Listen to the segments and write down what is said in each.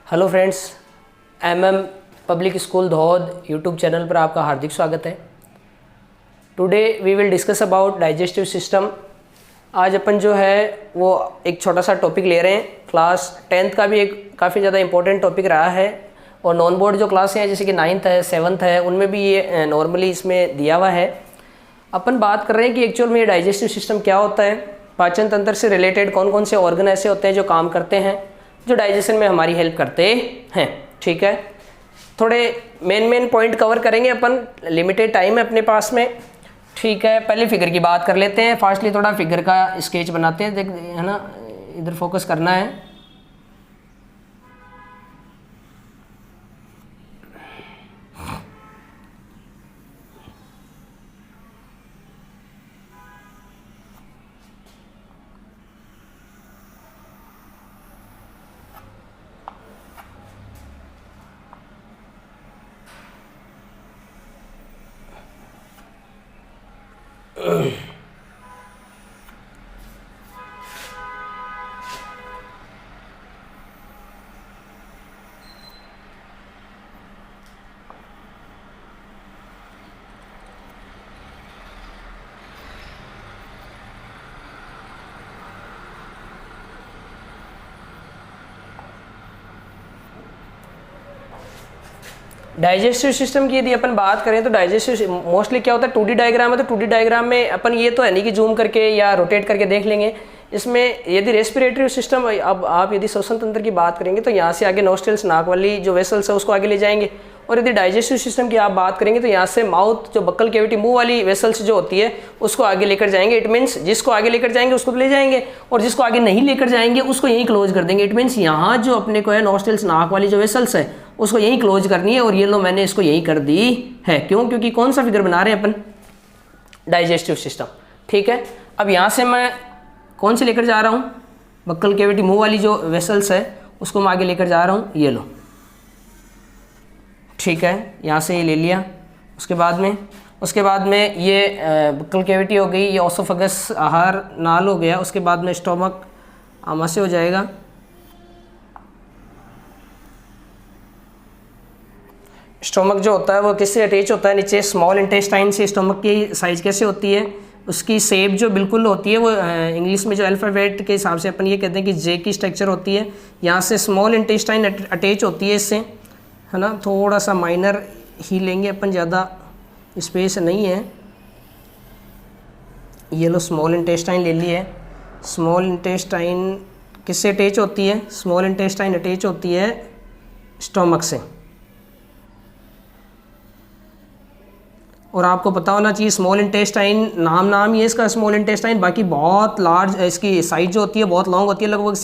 Hello friends, MM public school Dhaud YouTube channel पर आपका हार्दिक स्वागत है। Today we will discuss about digestive system. आज अपन जो है वो एक छोटा सा टॉपिक ले रहे हैं। क्लास 10th का भी एक काफ़ी ज़्यादा इंपॉर्टेंट टॉपिक रहा है और नॉन बोर्ड जो क्लासें हैं जैसे कि 9th है 7th है उनमें भी ये नॉर्मली इसमें दिया हुआ है। अपन बात कर रहे हैं कि एक्चुअल में ये डाइजेस्टिव सिस्टम क्या होता है, पाचन तंत्र से रिलेटेड कौन कौन से ऑर्गन ऐसे होते हैं जो काम करते हैं, जो डाइजेशन में हमारी हेल्प करते हैं। ठीक है, थोड़े मेन पॉइंट कवर करेंगे अपन, लिमिटेड टाइम है अपने पास में। ठीक है, पहले फिगर की बात कर लेते हैं। फास्टली थोड़ा फिगर का स्केच बनाते हैं, देख है ना, इधर फोकस करना है। डाइजेस्टिव सिस्टम की यदि अपन बात करें तो डाइजेस्टिव मोस्टली क्या होता है, 2D डायग्राम है। तो 2D डायग्राम में अपन ये तो है नहीं कि जूम करके या रोटेट करके देख लेंगे। इसमें यदि रेस्पिरेटरी सिस्टम, अब आप यदि श्वसन तंत्र की बात करेंगे तो यहाँ से आगे नोस्ट्रल्स, नाक वाली जो वेसल्स है उसको आगे ले जाएंगे। और यदि डाइजेस्टिव सिस्टम की आप बात करेंगे तो यहाँ से माउथ, जो बक्कल कैविटी, मुंह वाली वेसल्स जो होती है उसको आगे लेकर जाएंगे। इट मीन्स जिसको आगे लेकर जाएंगे उसको तो ले जाएंगे, और जिसको आगे नहीं लेकर जाएंगे उसको यहीं क्लोज कर देंगे। इट मीन्स यहाँ जो अपने को है नोस्ट्रल्स, नाक वाली जो वेसल्स है उसको यहीं क्लोज करनी है, और ये लो मैंने इसको यहीं कर दी है। क्यों? क्योंकि कौन सा फिगर बना रहे हैं अपन, डाइजेस्टिव सिस्टम। ठीक है, अब यहाँ से मैं कौन से लेकर जा रहा हूँ, बक्कल कैविटी, मुंह वाली जो वेसल्स है उसको मैं आगे लेकर जा रहा हूँ, ये लो। ठीक है, यहाँ से ये ले लिया। उसके बाद में ये बक्कल कैविटी हो गई, ये ओसोफेगस आहार नाल हो गया। उसके बाद में स्टोमक आमा से हो जाएगा। स्टोमक जो होता है वो किससे अटैच होता है, नीचे स्मॉल इंटेस्टाइन से। स्टोमक की साइज कैसे होती है, उसकी शेप जो बिल्कुल होती है वो इंग्लिश में जो अल्फ़ाबेट के हिसाब से अपन ये कहते हैं कि जे की स्ट्रक्चर होती है। यहाँ से स्मॉल इंटेस्टाइन अटैच होती है इससे, है ना। थोड़ा सा माइनर ही लेंगे अपन, ज़्यादा स्पेस नहीं है। ये लो स्मॉल इंटेस्टाइन ले ली है। स्मॉल इंटेस्टाइन किससे अटैच होती है, स्मॉल इंटेस्टाइन अटैच होती है स्टोमक से। और आपको पता होना चाहिए स्मॉल इंटेस्टाइन, नाम ही है इसका स्मॉल इंटेस्टाइन, बाकी बहुत लार्ज इसकी साइज जो होती है बहुत लॉन्ग होती है, लगभग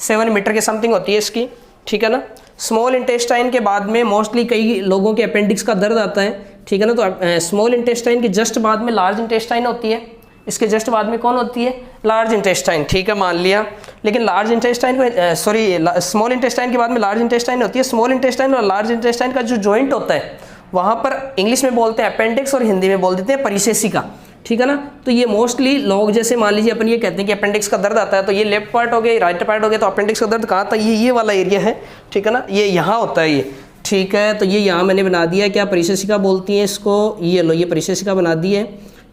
7 मीटर के समथिंग होती है इसकी। ठीक है ना। स्मॉल इंटेस्टाइन के बाद में मोस्टली कई लोगों के अपेंडिक्स का दर्द आता है। ठीक है ना। तो स्मॉल इंटेस्टाइन के जस्ट बाद में लार्ज इंटेस्टाइन होती है, इसके जस्ट बाद में कौन होती है, लार्ज इंटेस्टाइन। ठीक है, मान लिया। लेकिन लार्ज इंटेस्टाइन को स्मॉल इंटेस्टाइन के बाद में लार्ज इंटेस्टाइन होती है। स्मॉल इंटेस्टाइन और लार्ज इंटेस्टाइन का जो जॉइंट होता है वहाँ पर इंग्लिश में बोलते हैं अपेंडिक्स और हिंदी में बोल देते हैं परिसेसिका। ठीक है ना। तो ये मोस्टली लोग, जैसे मान लीजिए अपन ये कहते हैं कि अपेंडिक्स का दर्द आता है, तो ये लेफ्ट पार्ट हो गया, राइट पार्ट हो गया, तो अपेंडिक्स का दर्द कहाँ था, ये वाला एरिया है। ठीक है ना, ये यहाँ होता है ये। ठीक है, तो ये यहाँ मैंने बना दिया, क्या परिसेसिका बोलती है इसको, ये लो, ये परिसेसिका बना दी है।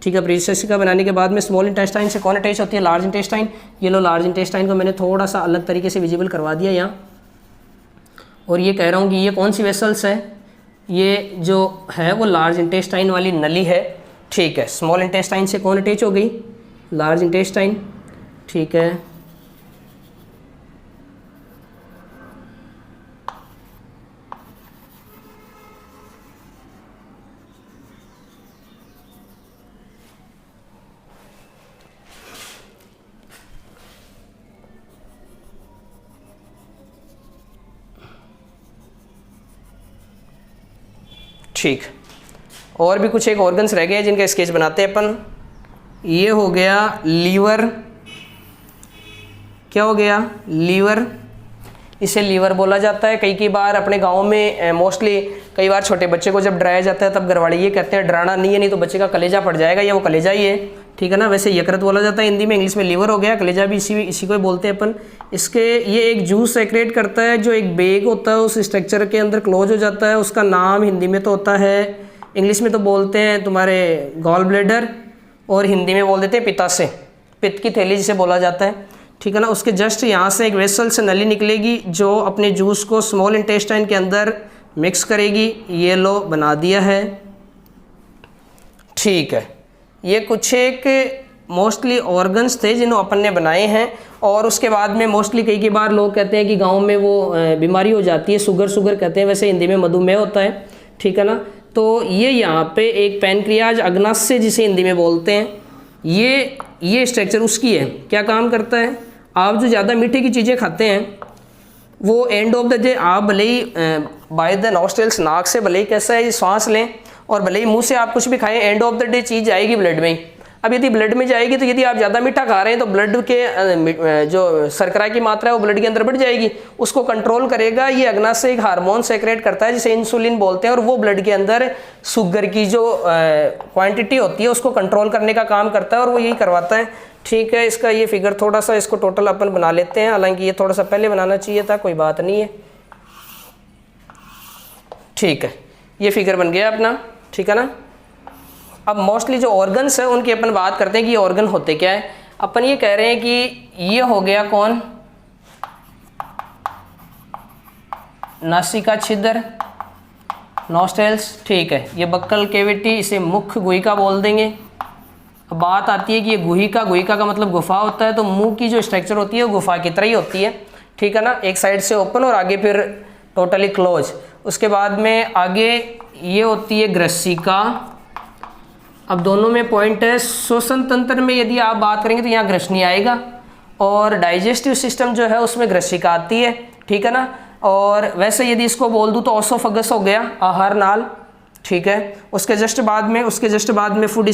ठीक है, परिसेसिका बनाने के बाद में स्मॉल इंटेस्टाइन से कौन अटैच होती है, लार्ज इंटेस्टाइन। ये लो, लार्ज इंटेस्टाइन को मैंने थोड़ा सा अलग तरीके से विजिबल करवा दिया यहाँ। और ये कह रहा हूँ कि ये कौन सी वेसल्स है, ये जो है वो लार्ज इंटेस्टाइन वाली नली है। ठीक है, स्मॉल इंटेस्टाइन से कौन अटैच हो गई, लार्ज इंटेस्टाइन। ठीक है, ठीक। और भी कुछ एक ऑर्गन्स रह गए हैं जिनका स्केच बनाते हैं अपन। ये हो गया लीवर, क्या हो गया, लीवर। इसे लीवर बोला जाता है। कई बार अपने गांव में मोस्टली कई बार छोटे बच्चे को जब डराया जाता है तब घरवाले ये कहते हैं डराना नहीं है, नहीं तो बच्चे का कलेजा फट जाएगा, या वो कलेजा ही है। ठीक है ना। वैसे यकृत बोला जाता है हिंदी में, इंग्लिश में लिवर हो गया, कलेजा भी इसी को ही बोलते हैं अपन। इसके ये एक जूस सेक्रेट करता है जो एक बैग होता है उस स्ट्रक्चर के अंदर क्लोज हो जाता है। उसका नाम हिंदी में तो होता है, इंग्लिश में तो बोलते हैं तुम्हारे गॉल ब्लैडर, और हिंदी में बोल देते हैं पित्ताशय, पित्त की थैली जिसे बोला जाता है, ठीक है ना। उसके जस्ट यहाँ से एक वेसल से नली निकलेगी जो अपने जूस को स्मॉल इंटेस्टाइन के अंदर मिक्स करेगी। ये लो बना दिया है, ठीक है। ये कुछ एक मोस्टली ऑर्गन्स थे जिन्हों अपन ने बनाए हैं। और उसके बाद में मोस्टली कई बार लोग कहते हैं कि गांव में वो बीमारी हो जाती है, शुगर कहते हैं, वैसे हिंदी में मधुमेह होता है, ठीक है ना। तो ये यहाँ पे एक पैनक्रियाज अग्नाशय जिसे हिंदी में बोलते हैं, ये स्ट्रक्चर उसकी है। क्या काम करता है, आप जो ज़्यादा मीठे की चीज़ें खाते हैं वो एंड ऑफ द डे आप भले ही बाय द नॉस्ट्रल्स, नाक से भले ही कैसा है सांस लें और भले ही मुंह से आप कुछ भी खाएं, एंड ऑफ द डे चीज़ जाएगी ब्लड में ही। अब यदि ब्लड में जाएगी तो यदि आप ज़्यादा मीठा खा रहे हैं तो ब्लड के जो शर्करा की मात्रा है वो ब्लड के अंदर बढ़ जाएगी, उसको कंट्रोल करेगा ये अग्नाशय। एक हार्मोन सेक्रेट करता है जिसे इंसुलिन बोलते हैं, और वो ब्लड के अंदर शुगर की जो क्वांटिटी होती है उसको कंट्रोल करने का काम करता है, और वो यही करवाता है, ठीक है। इसका ये फिगर थोड़ा सा इसको टोटल अपन बना लेते हैं, हालांकि ये थोड़ा सा पहले बनाना चाहिए था, कोई बात नहीं है, ठीक है। ये फिगर बन गया अपना, ठीक है ना। अब मोस्टली जो ऑर्गन्स है उनकी अपन बात करते हैं कि ये ऑर्गन होते क्या है। अपन ये कह रहे हैं कि ये हो गया कौन, नासिका छिद्र, नॉस्ट्रल्स, ठीक है। ये बक्कल कैविटी, इसे मुख्य गुहिका बोल देंगे। अब बात आती है कि ये गुहिका का मतलब गुफा होता है, तो मुंह की जो स्ट्रक्चर होती है वो गुफा की तरह ही होती है, ठीक है ना। एक साइड से ओपन और आगे फिर टोटली क्लोज। उसके बाद में आगे ये होती है ग्रसिका। अब दोनों में पॉइंट है, श्वसन तंत्र में यदि आप बात करेंगे तो यहाँ ग्रसनी आएगा, और डाइजेस्टिव सिस्टम जो है उसमें ग्रसिका आती है, ठीक है ना। और वैसे यदि इसको बोल दूँ तो ओसोफगस हो गया, आहार नाल, ठीक है। उसके जस्ट बाद में फूड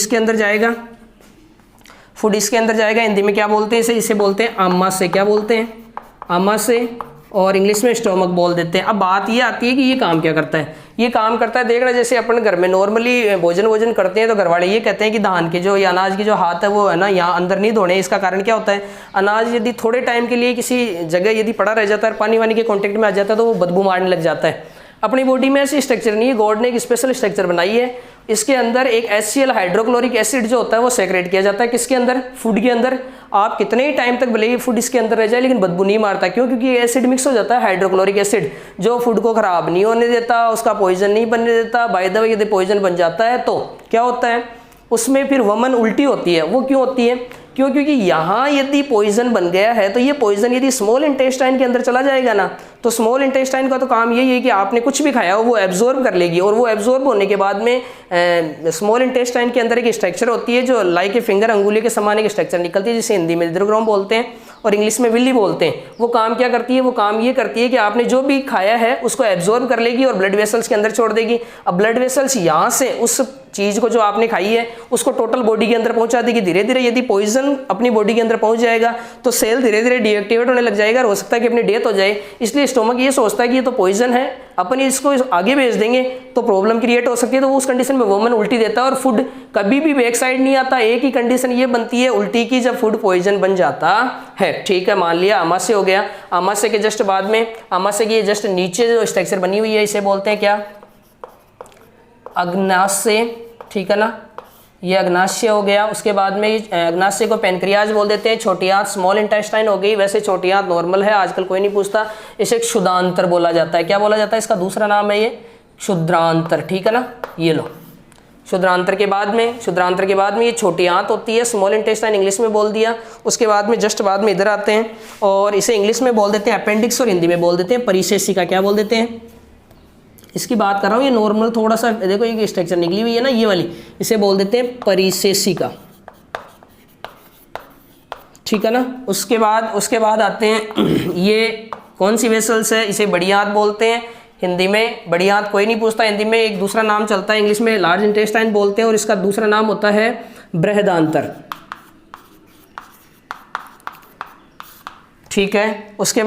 इसके अंदर जाएगा, हिंदी में क्या बोलते हैं इसे बोलते हैं आमाशय। क्या बोलते हैं, आमाशय, और इंग्लिश में स्टोमक बोल देते हैं। अब बात ये आती है कि ये काम क्या करता है। ये काम करता है, देख रहे जैसे अपन घर में नॉर्मली भोजन करते हैं तो घर वाले ये कहते हैं कि धान के जो या अनाज के जो हाथ है वो है ना यहाँ अंदर नहीं धोने। इसका कारण क्या होता है, अनाज यदि थोड़े टाइम के लिए किसी जगह यदि पड़ा रह जाता है, पानी वानी के कॉन्टेक्ट में आ जाता है तो वो बदबू मारने लग जाता है। अपनी बॉडी में ऐसी स्ट्रक्चर नहीं है, गॉड ने एक स्पेशल स्ट्रक्चर बनाई है। इसके अंदर एक HCl हाइड्रोक्लोरिक एसिड जो होता है वो सेक्रेट किया जाता है, किसके अंदर, फूड के अंदर। आप कितने ही टाइम तक भले ही फूड इसके अंदर रह जाए लेकिन बदबू नहीं मारता, क्यों, क्योंकि ये एसिड मिक्स हो जाता है, हाइड्रोक्लोरिक एसिड, जो फूड को खराब नहीं होने देता, उसका पॉइजन नहीं बनने देता। बाय द वे यदि पॉइजन बन जाता है तो क्या होता है, उसमें फिर वमन उल्टी होती है। वो क्यों होती है, क्योंकि यहाँ यदि पॉइजन बन गया है तो ये पॉइजन यदि स्मॉल इंटेस्टाइन के अंदर चला जाएगा ना, तो स्मॉल इंटेस्टाइन का तो काम यही है कि आपने कुछ भी खाया हो वो एब्जॉर्ब कर लेगी, और वो एब्जॉर्ब होने के बाद में स्मॉल इंटेस्टाइन के अंदर एक स्ट्रक्चर होती है जो लाइक ए फिंगर, अंगुली के समान एक स्ट्रक्चर निकलती है जिसे हिंदी में लिथोग्राम बोलते हैं और इंग्लिश में विल्ली बोलते हैं। वो काम क्या करती है, वो काम ये करती है कि आपने जो भी खाया है उसको एब्जॉर्ब कर लेगी और ब्लड वेसल्स के अंदर छोड़ देगी। अब ब्लड वेसल्स यहाँ से उस चीज़ को जो आपने खाई है उसको टोटल बॉडी के अंदर पहुंचा देगी। धीरे धीरे यदि पॉइजन अपनी बॉडी के अंदर पहुंच जाएगा तो सेल धीरे धीरे डीएक्टिवेट होने लग जाएगा और हो सकता है कि अपनी डेथ हो जाए। इसलिए स्टोमक ये सोचता है कि ये तो पॉइजन है, अपन इसको आगे भेज देंगे तो प्रॉब्लम क्रिएट हो सकती है। तो वो उस कंडीशन में वोमन उल्टी देता है और फूड कभी भी बैक साइड नहीं आता। एक ही कंडीशन ये बनती है उल्टी की, जब फूड पॉइजन बन जाता है। ठीक है, मान लिया आमाशय हो गया। आमाशय के जस्ट बाद में, आमाशय की जस्ट नीचे जो स्ट्रक्चर बनी हुई है इसे बोलते हैं क्या, अग्नाशय। ठीक है ना, ये अग्नाशय हो गया। उसके बाद में अग्नाशय को पैनक्रियाज बोल देते हैं। छोटी आंत स्मॉल इंटेस्टाइन हो गई। वैसे छोटी आंत नॉर्मल है, आजकल कोई नहीं पूछता। इसे क्षुद्रांतर बोला जाता है। क्या बोला जाता है, इसका दूसरा नाम है ये क्षुद्रांतर। ठीक है ना, ये लो क्षुद्रांतर के बाद में ये छोटी आंत होती है, स्मॉल इंटेस्टाइन इंग्लिश में बोल दिया। उसके बाद में जस्ट बाद में इधर आते हैं और इसे इंग्लिश में बोल देते हैं अपेंडिक्स और हिंदी में बोल देते हैं परिशेषिका। क्या बोल देते हैं, इसकी बात कर रहा हूँ, ये नॉर्मल थोड़ा सा देखो ये स्ट्रक्चर निकली हुई है ना, ये वाली, इसे बोल देते हैं परिशेषिका। ठीक है ना। उसके बाद आते हैं ये कौन सी वेसल्स है, इसे बड़ी आंत बोलते हैं। हिंदी में बड़ी आंत कोई नहीं पूछता, हिंदी में एक दूसरा नाम चलता है, इंग्लिश में लार्ज इंटेस्टाइन बोलते हैं और इसका दूसरा नाम होता है बृहदांतर। ठीक है। उसके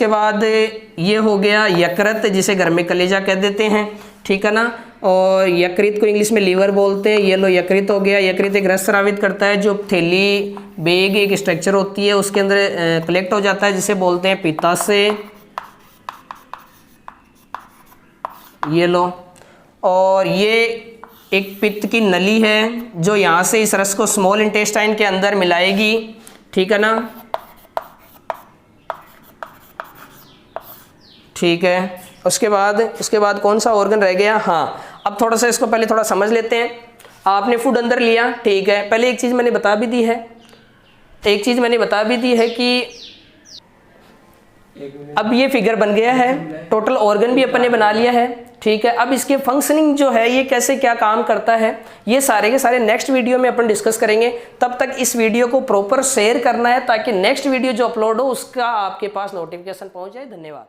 बाद ये हो गया यकृत, जिसे घर में कलेजा कह देते हैं। ठीक है ना। और यकृत को इंग्लिश में लीवर बोलते हैं। ये लो यकृत हो गया। यकृत एक रस स्रावित करता है, जो थैली बेग एक स्ट्रक्चर होती है उसके अंदर कलेक्ट हो जाता है, जिसे बोलते हैं पित्ताशय। ये लो, और ये एक पित्त की नली है जो यहाँ से इस रस को स्मॉल इंटेस्टाइन के अंदर मिलाएगी, ठीक है ना। ठीक है, उसके बाद कौन सा ऑर्गन रह गया? हाँ, अब थोड़ा सा इसको पहले थोड़ा समझ लेते हैं। आपने फूड अंदर लिया, ठीक है। पहले एक चीज़ मैंने बता भी दी है कि अब ये फिगर बन गया है, टोटल ऑर्गन भी अपन ने बना लिया है, ठीक है। अब इसके फंक्शनिंग जो है, ये कैसे क्या काम करता है, ये सारे के सारे नेक्स्ट वीडियो में अपन डिस्कस करेंगे। तब तक इस वीडियो को प्रॉपर शेयर करना है ताकि नेक्स्ट वीडियो जो अपलोड हो उसका आपके पास नोटिफिकेशन पहुंच जाए। धन्यवाद।